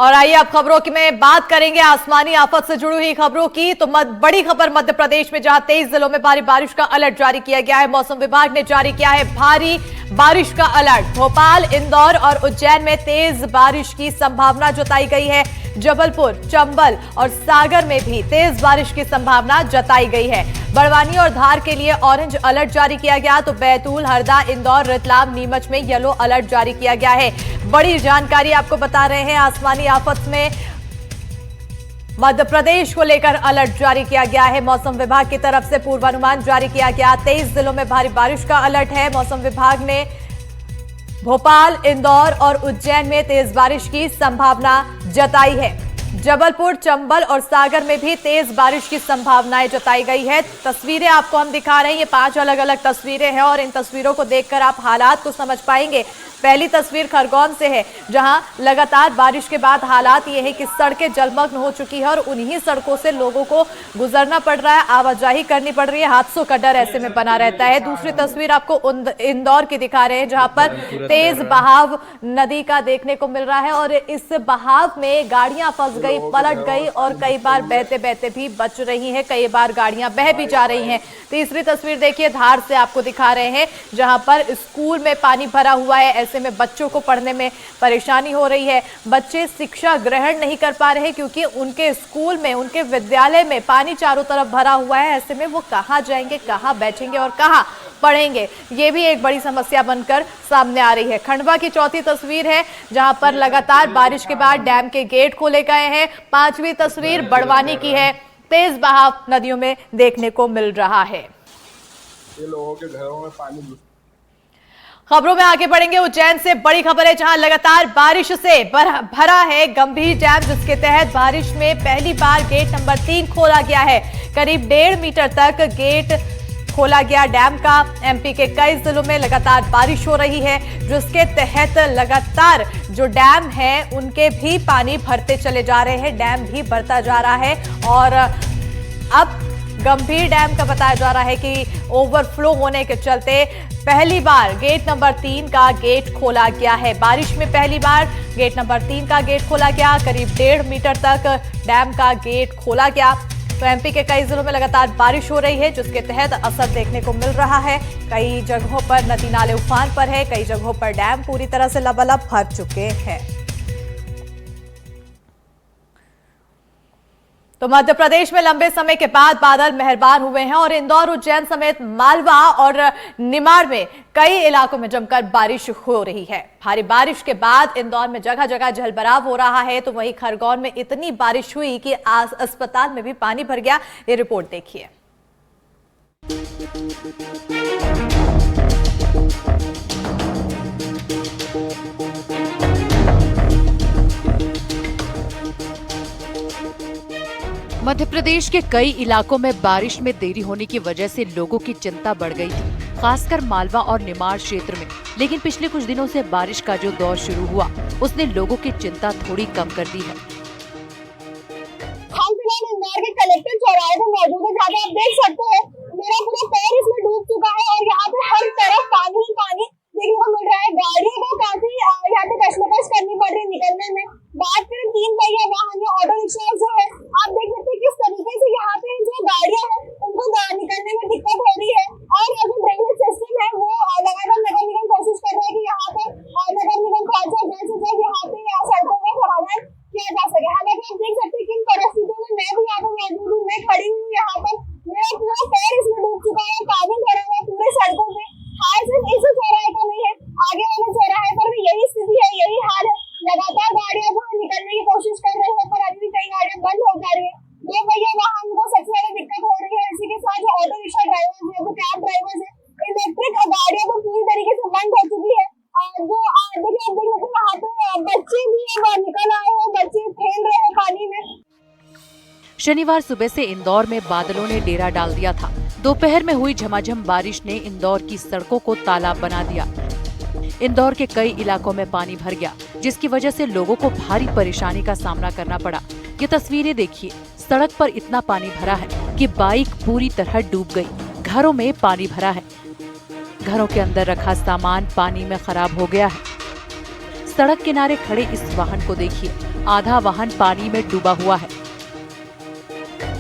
और आइए अब खबरों की में बात करेंगे आसमानी आफत से जुड़ी हुई खबरों की। तो बड़ी खबर मध्य प्रदेश में, जहां 23 जिलों में भारी बारिश का अलर्ट जारी किया गया है। मौसम विभाग ने जारी किया है भारी बारिश का अलर्ट। भोपाल, इंदौर और उज्जैन में तेज बारिश की संभावना जताई गई है। जबलपुर, चंबल और सागर में भी तेज बारिश की संभावना जताई गई है। बड़वानी और धार के लिए ऑरेंज अलर्ट जारी किया गया। तो बैतूल, हरदा, इंदौर, रतलाम, नीमच में येलो अलर्ट जारी किया गया है। बड़ी जानकारी आपको बता रहे हैं, आसमानी आफत में मध्य प्रदेश को लेकर अलर्ट जारी किया गया है। मौसम विभाग की तरफ से पूर्वानुमान जारी किया गया। 23 जिलों में भारी बारिश का अलर्ट है। मौसम विभाग ने भोपाल, इंदौर और उज्जैन में तेज बारिश की संभावना जताई है। जबलपुर, चंबल और सागर में भी तेज बारिश की संभावनाएं जताई गई है। तस्वीरें आपको हम दिखा रहे हैं, ये 5 अलग अलग तस्वीरें हैं और इन तस्वीरों को देखकर आप हालात को समझ पाएंगे। पहली तस्वीर खरगोन से है, जहां लगातार बारिश के बाद हालात ये है कि सड़कें जलमग्न हो चुकी है और उन्हीं सड़कों से लोगों को गुजरना पड़ रहा है, आवाजाही करनी पड़ रही है। हादसों का डर ऐसे में बना रहता है। दूसरी तस्वीर आपको इंदौर की दिखा रहे हैं, जहां पर तेज बहाव नदी का देखने को मिल रहा है और इस बहाव में गाड़ियां फंस गई, पलट गई और कई बार बहते बहते भी बच रही हैं, कई बार गाड़ियां बह भी जा रही हैं। तीसरी तस्वीर देखिए, धार से आपको दिखा रहे हैं, जहां पर स्कूल में पानी भरा हुआ है। ऐसे में बच्चों को पढ़ने में परेशानी हो रही है। बच्चे शिक्षा ग्रहण नहीं कर पा रहे हैं क्योंकि उनके स्कूल में, उनके विद्यालय में पानी चारों तरफ भरा हुआ है। ऐसे में वो कहां जाएंगे, कहां बैठेंगे और कहां पढ़ेंगे, ये भी एक बड़ी समस्या बनकर सामने आ रही है। खंडवा की चौथी तस्वीर है, जहां पर लगातार बारिश के बाद डैम के गेट खोले गए हैं। 5वीं तस्वीर बड़वानी की है, तेज बहाव नदियों में देखने को मिल रहा है। ये लोगों के घरों में पानी। खबरों में आगे बढ़ेंगे। उज्जैन से बड़ी खबर है, जहां लगातार बारिश से भरा है गंभीर डैम, जिसके तहत बारिश में पहली बार गेट नंबर 3 खोला गया है। करीब 1.5 मीटर तक गेट खोला गया डैम का। एमपी के कई जिलों में लगातार बारिश हो रही है, जिसके तहत लगातार जो डैम है उनके भी पानी भरते चले जा रहे हैं। डैम भी बढ़ता जा रहा है और अब गंभीर डैम का बताया जा रहा है कि ओवरफ्लो होने के चलते पहली बार गेट नंबर 3 का गेट खोला गया है। बारिश में पहली बार गेट नंबर 3 का गेट खोला गया। करीब 1.5 मीटर तक डैम का गेट खोला गया। तो एमपी के कई जिलों में लगातार बारिश हो रही है, जिसके तहत असर देखने को मिल रहा है। कई जगहों पर नदी नाले उफान पर है, कई जगहों पर डैम पूरी तरह से लबालब भर चुके हैं। तो मध्य प्रदेश में लंबे समय के बाद बादल मेहरबान हुए हैं और इंदौर, उज्जैन समेत मालवा और निमाड़ में कई इलाकों में जमकर बारिश हो रही है। भारी बारिश के बाद इंदौर में जगह जगह जलभराव हो रहा है, तो वहीं खरगोन में इतनी बारिश हुई कि अस्पताल में भी पानी भर गया। ये रिपोर्ट देखिए। मध्य प्रदेश के कई इलाकों में बारिश में देरी होने की वजह से लोगों की चिंता बढ़ गई थी, खासकर मालवा और निमाड़ क्षेत्र में। लेकिन पिछले कुछ दिनों से बारिश का जो दौर शुरू हुआ, उसने लोगों की चिंता थोड़ी कम कर दी है। हम फिलहाल इंदौर के कलेक्टर चौराहे पर मौजूद है, जहाँ आप देख सकते हैं मेरा पूरा पैर इसमें डूब चुका है और यहाँ पे हर तरफ पानी ही पानी देखने को मिल रहा है। गाड़ियों को काफी यहाँ पे कशमकश करनी पड़ रही है निकलने में। बात करें 3 पहिया वाहन या ऑटो रिक्शा जो है, आप देख सकते हैं किस तरीके से यहाँ पे जो गाड़ियां हैं उनको निकलने में दिक्कत हो रही है। और जो ड्रेनेज सिस्टम है वो लगातार नगर निगम कोशिश कर रहा है कि यहाँ पर नगर निगम को अच्छा जल्द से जल्द यहाँ पे सड़कों का समाधान किया जा सके। हालांकि आप देख सकते हैं कि इन परिस्थितियों में मैं भी यहाँ पे मौजूद हूँ, मैं खड़ी हूँ यहाँ पर, मेरा पूरा पैर इसमें डूब चुका है, पानी भरा हुआ है पूरे सड़कों में। हाल सिर्फ इस चौराहे का नहीं है, आगे वाले चौराहे पर भी यही स्थिति है, यही हाल है। लगातार गाड़ियां जो निकलने की कोशिश कर रही है, पर अभी भी कई गाड़ियां बंद हो जा रही है। 2 पहिया वाहन को सबसे ज्यादा दिक्कत हो रही है। इसी के साथ जो ऑटो रिक्शा ड्राइवर्स है, जो कैब ड्राइवर्स है, इलेक्ट्रिक गाड़ियां तो पूरी तरीके से बंद हो चुकी है। जो देखिए वहाँ पे बच्चे भी निकल आए हैं, बच्चे खेल रहे हैं पानी में। शनिवार सुबह से इंदौर में बादलों ने डेरा डाल दिया था। दोपहर में हुई झमाझम बारिश ने इंदौर की सड़कों को तालाब बना दिया। इंदौर के कई इलाकों में पानी भर गया, जिसकी वजह से लोगों को भारी परेशानी का सामना करना पड़ा। ये तस्वीरें देखिए, सड़क पर इतना पानी भरा है कि बाइक पूरी तरह डूब गई। घरों में पानी भरा है, घरों के अंदर रखा सामान पानी में खराब हो गया है। सड़क किनारे खड़े इस वाहन को देखिए, आधा वाहन पानी में डूबा हुआ है।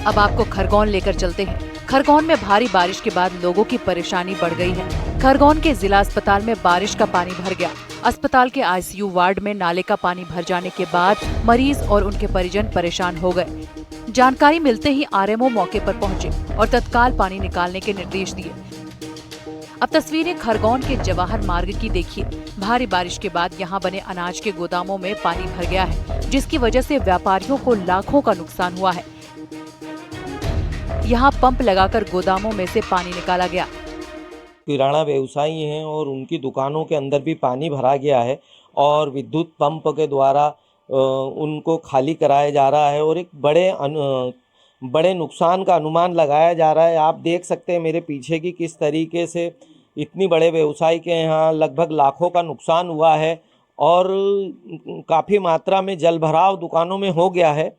अब आपको खरगोन लेकर चलते हैं। खरगोन में भारी बारिश के बाद लोगों की परेशानी बढ़ गई है। खरगोन के जिला अस्पताल में बारिश का पानी भर गया। अस्पताल के आईसीयू वार्ड में नाले का पानी भर जाने के बाद मरीज और उनके परिजन परेशान हो गए। जानकारी मिलते ही आरएमओ मौके पर पहुंचे और तत्काल पानी निकालने के निर्देश दिए। अब तस्वीरें खरगोन के जवाहर मार्ग की देखिए। भारी बारिश के बाद यहां बने अनाज के गोदामों में पानी भर गया है, जिसकी वजह से व्यापारियों को लाखों का नुकसान हुआ है। यहाँ पंप लगाकर गोदामों में से पानी निकाला गया। किराना व्यवसायी हैं और उनकी दुकानों के अंदर भी पानी भरा गया है और विद्युत पंप के द्वारा उनको खाली कराया जा रहा है और एक बड़े नुकसान का अनुमान लगाया जा रहा है। आप देख सकते हैं मेरे पीछे की किस तरीके से इतनी बड़े व्यवसायी के यहाँ लगभग लाखों का नुकसान हुआ है और काफ़ी मात्रा में जल भराव दुकानों में हो गया है।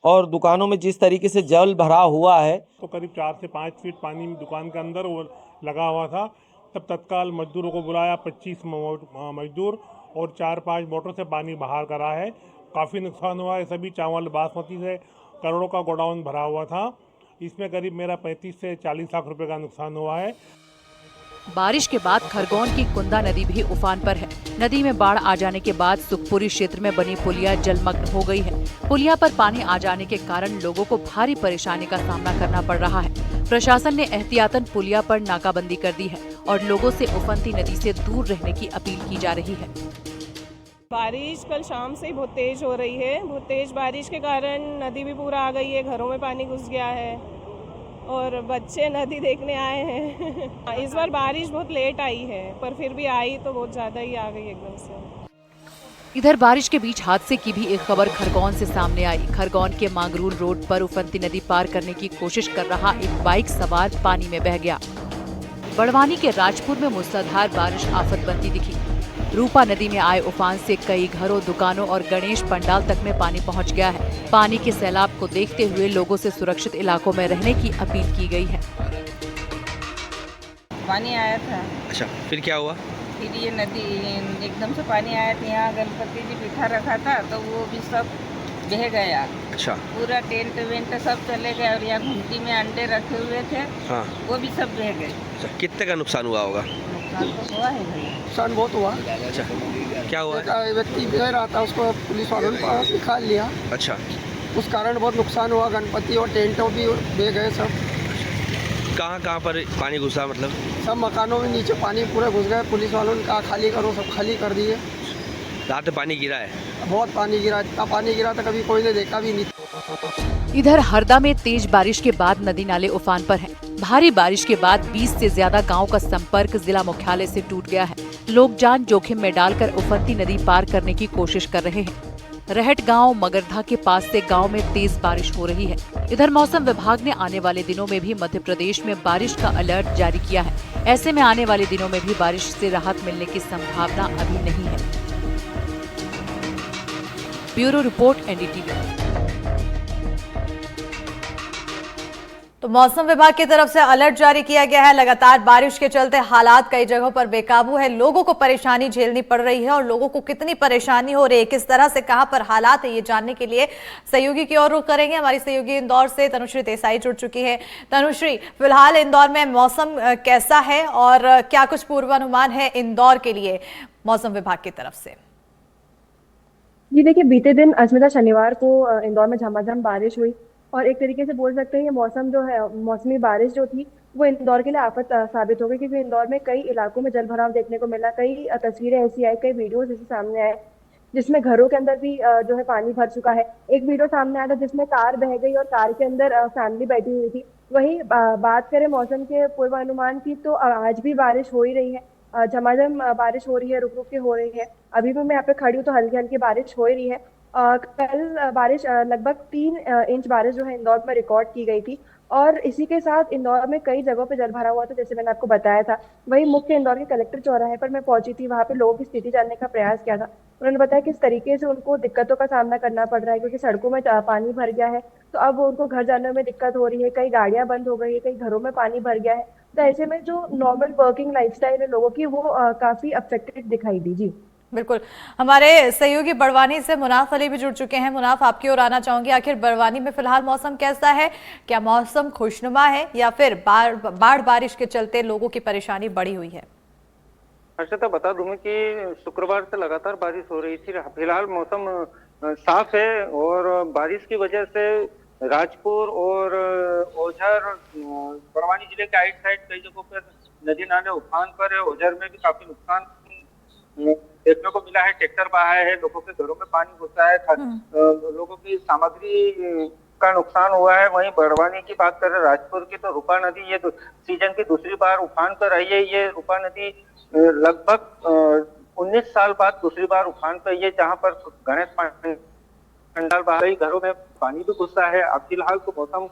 और दुकानों में जिस तरीके से जल भरा हुआ है तो करीब 4 से 5 फीट पानी दुकान के अंदर वो लगा हुआ था। तब तत्काल मजदूरों को बुलाया, 25 मजदूर और 4-5 मोटर से पानी बाहर करा है। काफ़ी नुकसान हुआ है। सभी चावल बासमती से करोड़ों का गोडाउन भरा हुआ था। इसमें करीब मेरा 35 से 40 लाख रुपए का नुकसान हुआ है। बारिश के बाद खरगोन की कुंदा नदी भी उफान पर है। नदी में बाढ़ आ जाने के बाद सुखपुरी क्षेत्र में बनी पुलिया जलमग्न हो गई है। पुलिया पर पानी आ जाने के कारण लोगों को भारी परेशानी का सामना करना पड़ रहा है। प्रशासन ने एहतियातन पुलिया पर नाकाबंदी कर दी है और लोगों से उफनती नदी से दूर रहने की अपील की जा रही है। बारिश कल शाम से ही बहुत तेज हो रही है। बहुत तेज बारिश के कारण नदी भी पूरा आ गई है, घरों में पानी घुस गया है और बच्चे नदी देखने आए हैं। इस बार बारिश बहुत लेट आई है, पर फिर भी आई तो बहुत ज्यादा ही आ गई एकदम से। इधर बारिश के बीच हादसे की भी एक खबर खरगोन से सामने आई। खरगोन के मांगरूल रोड पर उफनती नदी पार करने की कोशिश कर रहा एक बाइक सवार पानी में बह गया। बड़वानी के राजपुर में मूसलाधार बारिश आफत बनती दिखी। रूपा नदी में आए उफान से कई घरों, दुकानों और गणेश पंडाल तक में पानी पहुंच गया है। पानी के सैलाब को देखते हुए लोगों से सुरक्षित इलाकों में रहने की अपील की गई है। पानी आया था। अच्छा, फिर क्या हुआ? फिर ये नदी एकदम से पानी आया था। यहाँ गणपति जी बिठा रखा था तो वो भी सब बह गया। अच्छा, पूरा टेंट वेंट सब चले गए और यहाँ घुमटी में अंडे रखे हुए थे। हाँ, वो भी सब बह गए। अच्छा, कितने का नुकसान हुआ होगा? नुकसान तो हुआ है भैया, नुकसान बहुत हुआ। अच्छा, क्या हुआ? एक व्यक्ति बह रहा था, उसको पुलिस वालों ने निकाल लिया। अच्छा, उस कारण बहुत नुकसान हुआ। गणपति और टेंटों भी बह गए सब। कहाँ पर पानी घुसा? मतलब सब मकानों में नीचे पानी पूरे घुस गए। पुलिस वालों ने कहा खाली करो, सब खाली कर दिए। रात में पानी गिरा है? बहुत पानी गिरा, इतना पानी गिरा था कभी कोई ने देखा भी नहीं। इधर हरदा में तेज बारिश के बाद नदी नाले उफान पर हैं। भारी बारिश के बाद 20 से ज्यादा गांव का संपर्क जिला मुख्यालय से टूट गया है। लोग जान जोखिम में डालकर उफनती नदी पार करने की कोशिश कर रहे हैं। रहट गांव मगरधा के पास से गांव में तेज बारिश हो रही है। इधर मौसम विभाग ने आने वाले दिनों में भी मध्य प्रदेश में बारिश का अलर्ट जारी किया है। ऐसे में आने वाले दिनों में भी बारिश से राहत मिलने की संभावना अभी नहीं है। Bureau report, NDTV. तो मौसम विभाग की तरफ से अलर्ट जारी किया गया है। लगातार बारिश के चलते हालात कई जगहों पर बेकाबू है। लोगों को परेशानी झेलनी पड़ रही है और लोगों को कितनी परेशानी हो रही है, किस तरह से कहां पर हालात है, ये जानने के लिए सहयोगी की ओर रुख करेंगे। हमारी सहयोगी इंदौर से तनुश्री देसाई जुड़ चुकी है। तनुश्री, फिलहाल इंदौर में मौसम कैसा है और क्या कुछ पूर्वानुमान है इंदौर के लिए मौसम विभाग की तरफ से? जी देखिए, बीते दिन अस्मिता शनिवार को इंदौर में झमाझम बारिश हुई और एक तरीके से बोल सकते हैं ये मौसम जो है, मौसमी बारिश जो थी वो इंदौर के लिए आफत साबित हो गई, क्योंकि इंदौर में कई इलाकों में जल भराव देखने को मिला। कई तस्वीरें ऐसी आई, कई वीडियोस ऐसे सामने आए जिसमें घरों के अंदर भी जो है पानी भर चुका है। एक वीडियो सामने आया था जिसमें कार बह गई और कार के अंदर फैमिली बैठी हुई थी। वहीं बात करें मौसम के पूर्वानुमान की, तो आज भी बारिश हो ही रही है। झमाझम बारिश हो रही है, रुक रुक के हो रही है। अभी भी मैं यहाँ पे खड़ी हूँ तो हल्की हल्की बारिश हो ही रही है। कल बारिश लगभग 3 इंच बारिश जो है इंदौर में रिकॉर्ड की गई थी और इसी के साथ इंदौर में कई जगहों पे जल भरा हुआ था, जैसे मैंने आपको बताया था। वही मुख्य इंदौर के कलेक्टर चौराहे पर मैं पहुंची थी, वहां पे लोगों की स्थिति जानने का प्रयास किया था। उन्होंने बताया किस तरीके से उनको दिक्कतों का सामना करना पड़ रहा है, क्योंकि सड़कों में पानी भर गया है तो अब उनको घर जाने में दिक्कत हो रही है। कई गाड़ियां बंद हो गई है, कई घरों में पानी भर गया है। तो ऐसे में जो नॉर्मल वर्किंग लाइफस्टाइल है लोगों की, वो काफी अफेक्टेड दिखाई दी। जी बिल्कुल। हमारे सहयोगी बड़वानी से मुनाफ अली भी जुड़ चुके हैं। मुनाफ, आपकी ओर आना चाहूंगी। आखिर बड़वानी में फिलहाल मौसम कैसा है? क्या मौसम खुशनुमा है या फिर बाढ़ बारिश के चलते लोगों की परेशानी बढ़ी हुई है? हर्षिता, बता दूं कि शुक्रवार से लगातार बारिश हो रही थी। फिलहाल मौसम साफ है और बारिश की वजह से राजपुर और ओझर, बड़वानी जिले के आइट साइड कई जगहों पर नदी नाले उफान पर है। ओझर में भी काफी नुकसान देखने को मिला है। ट्रैक्टर बहा है, लोगों के घरों में पानी घुसा है, लोगों की सामग्री का नुकसान हुआ है। वहीं बड़वानी की बात करें, राजपुर की, तो रूपा नदी ये सीजन की दूसरी बार उफान पर आई है। ये रूपा नदी लगभग 19 साल बाद दूसरी बार उफान पर आई है, जहां पर गणेश पंडाल बहा गई, घरों में पानी भी घुसा है। अब फिलहाल तो मौसम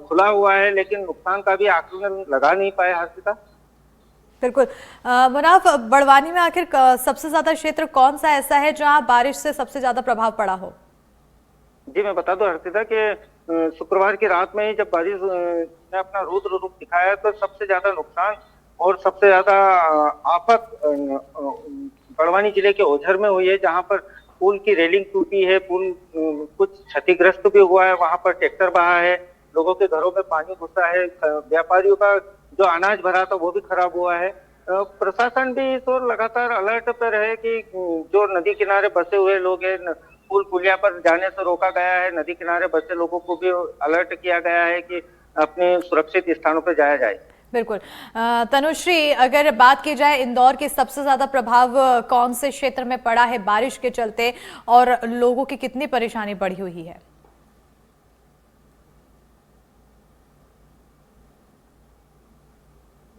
खुला हुआ है, लेकिन नुकसान का भी आकलन लगा नहीं पाए। हर्षिता, बिल्कुल। मुनाफ, बड़वानी में आखिर सबसे ज्यादा क्षेत्र कौन सा ऐसा है जहां बारिश से सबसे ज्यादा प्रभाव पड़ा हो? जी, मैं बता दूं हर्षिता कि शुक्रवार की रात में ही जब बारिश ने अपना रुद्र रूप दिखाया तो सबसे ज्यादा नुकसान और सबसे ज्यादा आफत बड़वानी जिले के ओझर में हुई है, जहां पर पुल की रेलिंग टूटी है, पुल कुछ क्षतिग्रस्त भी हुआ है, वहां पर ट्रैक्टर बहा है, लोगों के घरों में पानी घुसा है, व्यापारियों का जो अनाज भरा था वो भी खराब हुआ है। प्रशासन भी इस ओर लगातार अलर्ट पर है कि जो नदी किनारे बसे हुए लोग हैं, पुल पुलिया पर जाने से रोका गया है। नदी किनारे बसे लोगों को भी अलर्ट किया गया है कि अपने सुरक्षित स्थानों पर जाया जाए। बिल्कुल। तनुश्री, अगर बात की जाए इंदौर के सबसे ज्यादा प्रभाव कौन से क्षेत्र में पड़ा है बारिश के चलते और लोगों की कितनी परेशानी बढ़ी हुई है?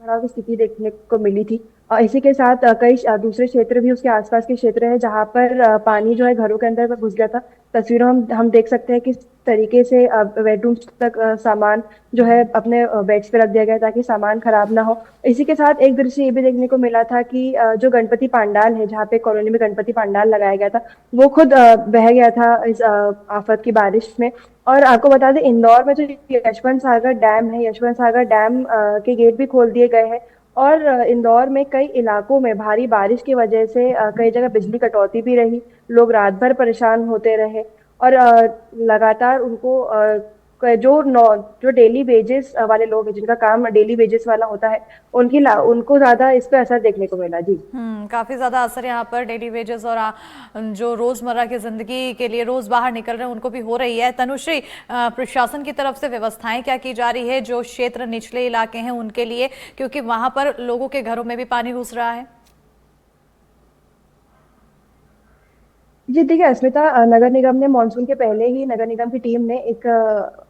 की स्थिति देखने को मिली थी। इसी के साथ कई दूसरे क्षेत्र भी उसके आसपास के क्षेत्र है जहां पर पानी जो है घरों के अंदर घुस गया था। तस्वीरों हम देख सकते हैं किस तरीके से बेडरूम तक सामान जो है अपने बेड्स पे रख दिया गया ताकि सामान खराब ना हो। इसी के साथ एक दृश्य ये भी देखने को मिला था कि जो गणपति पंडाल है, जहाँ पे कॉलोनी में गणपति पंडाल लगाया गया था, वो खुद बह गया था इस आफत की बारिश में। और आपको बता दें, इंदौर में जो यशवंत सागर डैम है, यशवंत सागर डैम के गेट भी खोल दिए गए हैं और इंदौर में कई इलाकों में भारी बारिश की वजह से कई जगह बिजली कटौती भी रही। लोग रात भर परेशान होते रहे और लगातार उनको जो डेली वेजेस वाले लोग हैं, जिनका काम डेली वेजेस वाला होता है, उनको ज्यादा इस पे असर देखने को मिला। जी, काफी ज्यादा असर यहाँ पर डेली वेजेस और जो रोजमर्रा की जिंदगी के लिए रोज बाहर निकल रहे हैं उनको भी हो रही है। तनुश्री, प्रशासन की तरफ से व्यवस्थाएं क्या की जा रही है जो क्षेत्र निचले इलाके हैं उनके लिए, क्योंकि वहां पर लोगों के घरों में भी पानी घुस रहा है? जी देखिए अस्मिता, नगर निगम ने मानसून के पहले ही नगर निगम की टीम ने एक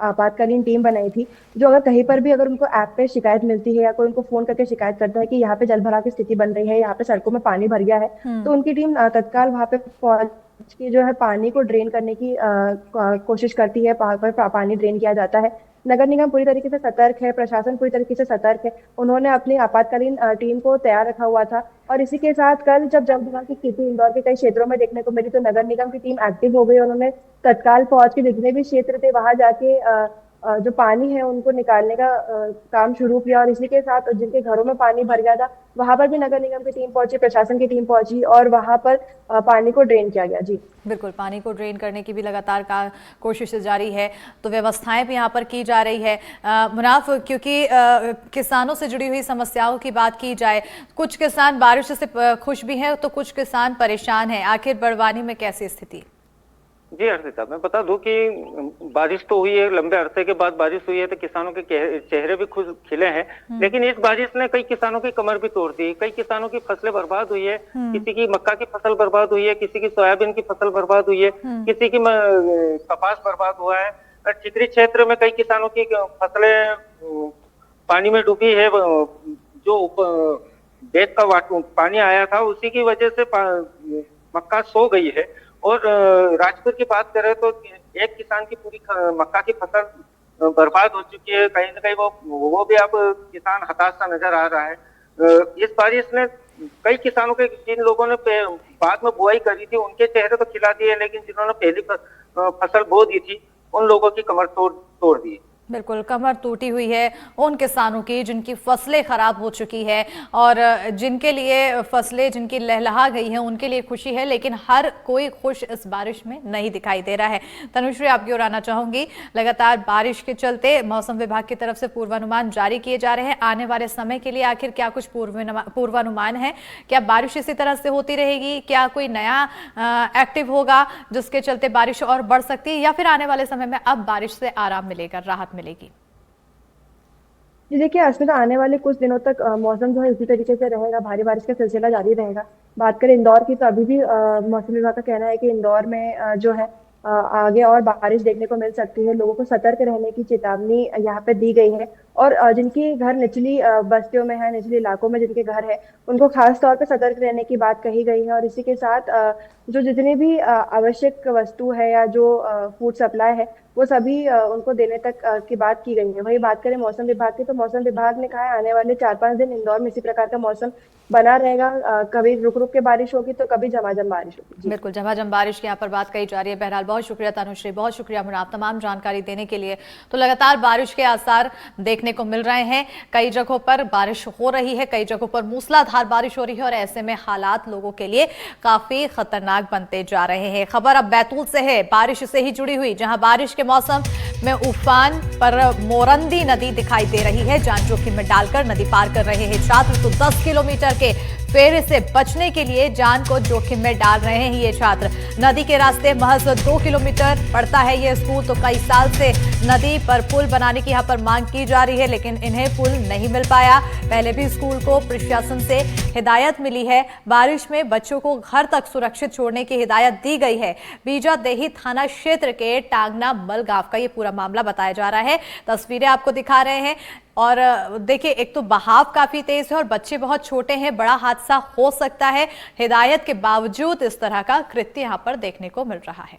आपातकालीन टीम बनाई थी, जो अगर कहीं पर भी अगर उनको ऐप पे शिकायत मिलती है या कोई उनको फोन करके शिकायत करता है कि यहाँ पे जलभराव की स्थिति बन रही है, यहाँ पे सड़कों में पानी भर गया है, तो उनकी टीम तत्काल वहां पे पहुंच के जो है पानी को ड्रेन करने की कोशिश करती है। वहां पर पानी ड्रेन किया जाता है। नगर निगम पूरी तरीके से सतर्क है, प्रशासन पूरी तरीके से सतर्क है। उन्होंने अपनी आपातकालीन टीम को तैयार रखा हुआ था और इसी के साथ कल जब जलभराव की स्थिति इंदौर के कई क्षेत्रों में देखने को मिली तो नगर निगम की टीम एक्टिव हो गई। उन्होंने तत्काल पहुंच के जितने भी क्षेत्र थे वहां जाके जो पानी है उनको निकालने का काम शुरू किया और इसी के साथ जिनके घरों में पानी भर गया था वहां पर भी नगर निगम की टीम पहुंची, प्रशासन की टीम पहुंची और वहां पर पानी को ड्रेन किया गया। जी बिल्कुल, पानी को ड्रेन करने की भी लगातार कोशिश जारी है, तो व्यवस्थाएं भी यहाँ पर की जा रही है। मुनाफ, क्योंकि किसानों से जुड़ी हुई समस्याओं की बात की जाए, कुछ किसान बारिश से खुश भी हैं तो कुछ किसान परेशान हैं, आखिर बड़वानी में कैसी स्थिति? जी हर्षिता, मैं बता दूं कि बारिश तो हुई है, लंबे अरसे के बाद बारिश हुई है तो किसानों के चेहरे भी खुश खिले हैं, लेकिन इस बारिश ने कई किसानों की कमर भी तोड़ दी। कई किसानों की फसलें बर्बाद हुई है, किसी की मक्का की फसल बर्बाद हुई है, किसी की सोयाबीन की फसल बर्बाद हुई है, किसी की कपास बर्बाद हुआ है। चिकरी क्षेत्र में कई किसानों की फसलें पानी में डूबी है। जो बेत का पानी आया था उसी की वजह से मक्का सो गई है। और राजपुर की बात करें तो एक किसान की पूरी मक्का की फसल बर्बाद हो चुकी है। कहीं ना कहीं वो भी अब किसान हताश सा नजर आ रहा है। इस बारिश ने कई किसानों के, जिन लोगों ने बाद में बुआई करी थी उनके चेहरे तो खिला दिए, लेकिन जिन्होंने पहली फसल बो दी थी उन लोगों की कमर तोड़ दी। बिल्कुल, कमर टूटी हुई है उन किसानों की जिनकी फसलें खराब हो चुकी है और जिनके लिए फसलें जिनकी लहलहा गई हैं उनके लिए खुशी है, लेकिन हर कोई खुश इस बारिश में नहीं दिखाई दे रहा है। तनुश्री, आपकी ओर आना चाहूंगी। लगातार बारिश के चलते मौसम विभाग की तरफ से पूर्वानुमान जारी किए जा रहे हैं। आने वाले समय के लिए आखिर क्या कुछ पूर्वानुमान है? क्या बारिश इसी तरह से होती रहेगी? क्या कोई नया एक्टिव होगा जिसके चलते बारिश और बढ़ सकती है, या फिर आने वाले समय में अब बारिश से आराम मिलेगा, राहत मिलेगी? जी देखिए अस्मिता, आने वाले कुछ दिनों तक मौसम जो है इसी तरीके से रहेगा, भारी बारिश का सिलसिला जारी रहेगा। बात करें इंदौर की तो अभी भी मौसम विभाग का कहना है कि इंदौर में जो है आगे और बारिश देखने को मिल सकती है। लोगों को सतर्क रहने की चेतावनी यहाँ पे दी गई है और जिनकी घर निचली बस्तियों में है, निचले इलाकों में जिनके घर है, उनको खास तौर पे सतर्क रहने की बात कही गई है। और इसी के साथ जो जितनी भी आवश्यक वस्तु है या जो फूड सप्लाई है वो सभी उनको देने तक की बात की गई है। वही बात करें मौसम विभाग की तो मौसम विभाग ने कहा है आने वाले 4-5 दिन इंदौर में इसी प्रकार का मौसम बना रहेगा। कभी रुक रुक के बारिश होगी तो कभी झमाझम बारिश होगी। बिल्कुल, झमाझम बारिश की यहाँ पर बात कही जा रही है। बहरहाल बहुत शुक्रिया तनुश्री, बहुत शुक्रिया मुनाफ तमाम जानकारी देने के लिए। तो लगातार बारिश के आसार देखने को मिल रहे हैं, कई जगहों पर बारिश हो रही है, कई जगहों पर मूसलाधार बारिश हो रही है और ऐसे में हालात लोगों के लिए काफी खतरनाक बनते जा रहे हैं। खबर अब बैतूल से है, बारिश से ही जुड़ी हुई, जहां बारिश के मौसम में उफान पर मोरंदी नदी दिखाई दे रही है। जान जोखिम में डालकर नदी पार कर रहे हैं छात्र, तो 10 किलोमीटर के फेरे से बचने के लिए जान को जोखिम में डाल रहे हैं ये छात्र। नदी के रास्ते महज 2 किलोमीटर पड़ता है ये स्कूल, तो कई साल से नदी पर पुल बनाने की यहाँ पर मांग की जा रही है, लेकिन इन्हें पुल नहीं मिल पाया। पहले भी स्कूल को प्रशासन से हिदायत मिली है, बारिश में बच्चों को घर तक सुरक्षित छोड़ने की हिदायत दी गई है। बीजादेही थाना क्षेत्र के टांगना मल गांव का ये पूरा मामला बताया जा रहा है। तस्वीरें आपको दिखा रहे हैं और देखिए, एक तो बहाव काफी तेज है और बच्चे बहुत छोटे हैं, बड़ा हादसा हो सकता है। हिदायत के बावजूद इस तरह का कृत्य यहां पर देखने को मिल रहा है।